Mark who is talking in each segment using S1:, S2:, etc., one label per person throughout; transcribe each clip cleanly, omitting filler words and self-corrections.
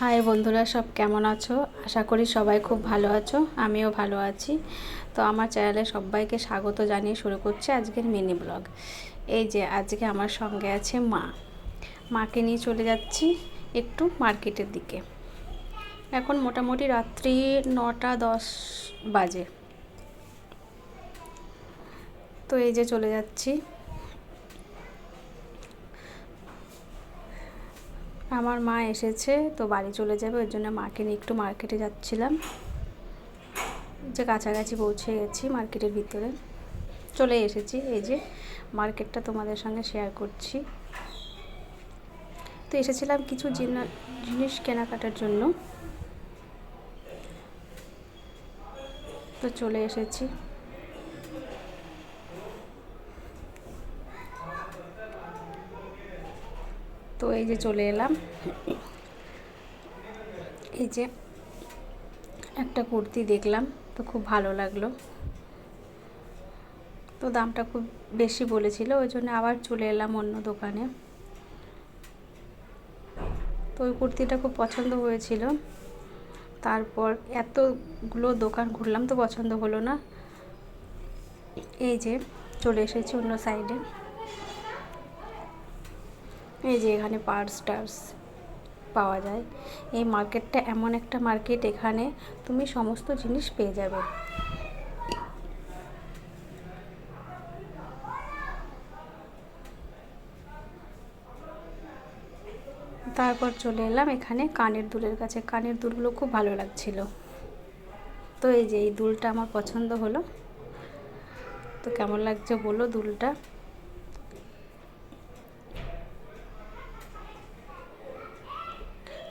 S1: High বন্ধুরা, সব কেমন আছো? আশা করি সবাই খুব ভালো আছো। আমিও ভালো আছি। তো আমার চ্যানেলে সবাইকে স্বাগত জানিয়ে শুরু করছি আজকের মিনি ব্লগ। এই যে আজকে আমার সঙ্গে আছে মাকে নিয়ে চলে যাচ্ছি একটু মার্কেটের দিকে। এখন মোটামুটি রাত্রি 9টা 10 বাজে। তো এই যে চলে যাচ্ছি। আমার মা এসেছে, তো বাড়ি চলে যাবে, ওই জন্য মাকে নিয়ে একটু মার্কেটে যাচ্ছিলাম। যে কাছাকাছি পৌঁছে গেছি, মার্কেটের ভিতরে চলে এসেছি। এই যে মার্কেটটা তোমাদের সঙ্গে শেয়ার করছি। তো এসেছিলাম কিছু জিনিস কেনাকাটার জন্য, তো চলে এসেছি। তো এই যে চলে এলাম। এই যে একটা কুর্তি দেখলাম, তো খুব ভালো লাগলো। তো দামটা খুব বেশি বলেছিল, ওই জন্য আবার চলে এলাম অন্য দোকানে। তো ওই কুর্তিটা খুব পছন্দ হয়েছিল। তারপর এতগুলো দোকান ঘুরলাম, তো পছন্দ হলো না। এই যে চলে এসেছি অন্য সাইডে। এই যে এখানে পার্স টার্স পাওয়া যায়। এই মার্কেটটা এমন একটা মার্কেট, এখানে তুমি সমস্ত জিনিস পেয়ে যাবে। তারপর চলে এলাম এখানে কানের দুলের কাছে। কানের দুলগুলো খুব ভালো লাগছিল। তো এই যে এই দুলটা আমার পছন্দ হলো। তো কেমন লাগছে বলো দুলটা।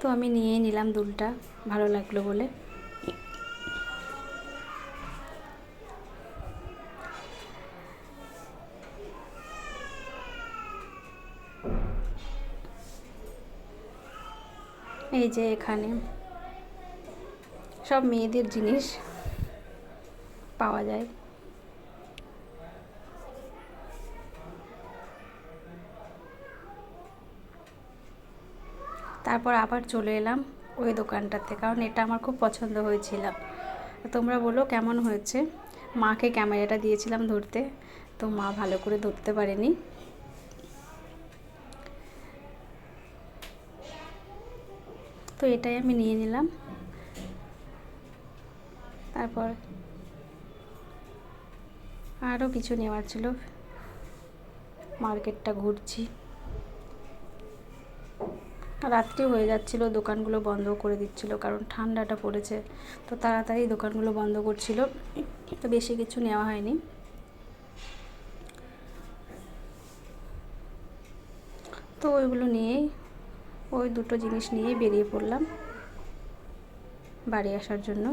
S1: তো আমি নিয়েই নিলাম দুলটা, ভালো লাগলো বলে। এই যে এখানে সব মেয়েদের জিনিস পাওয়া যায়। তারপর আবার চলে এলাম ওই দোকানটাতে, কারণ এটা আমার খুব পছন্দ হয়েছিল। তোমরা বলো কেমন হয়েছে। মাকে ক্যামেরাটা দিয়েছিলাম ধরতে, তো মা ভালো করে ধরতে পারেনি। তো এটাই আমি নিয়ে নিলাম। তারপর আরও কিছু নেওয়ার ছিল, মার্কেটটা ঘুরছি। রাত্রি হয়ে যাচ্ছিল, দোকানগুলো বন্ধ করে দিচ্ছিল, কারণ ঠান্ডাটা পড়েছে, তো তাড়াতাড়ি দোকানগুলো বন্ধ করছিল। তো বেশি কিছু নেওয়া হয়নি। তো ওইগুলো নিয়েই, ওই দুটো জিনিস নিয়েই বেরিয়ে পড়লাম বাড়ি আসার জন্য।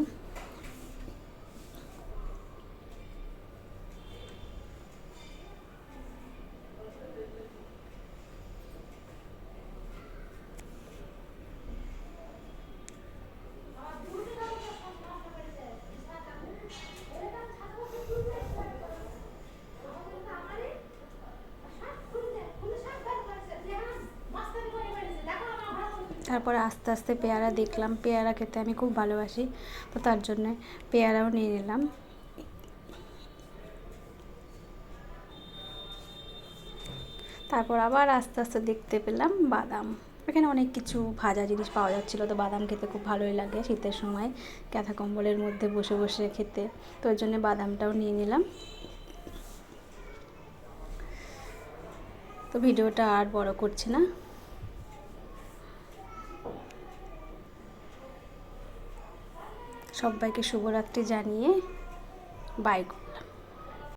S1: তারপরে আস্তে আস্তে পেয়ারা দেখলাম। পেয়ারা খেতে আমি খুব ভালোবাসি, তো তার জন্য পেয়ারাও নিয়ে নিলাম। তারপর আবার আস্তে আস্তে দেখতে পেলাম বাদাম। এখানে অনেক কিছু ভাজা জিনিস পাওয়া যাচ্ছিলো, তো বাদাম খেতে খুব ভালোই লাগে শীতের সময় কাঁথা কম্বলের মধ্যে বসে বসে খেতে। তো ওই জন্য বাদামটাও নিয়ে নিলাম। তো ভিডিওটা আর বড় করছি না। সবাইকে শুভরাত্রি জানিয়ে বাই করলাম।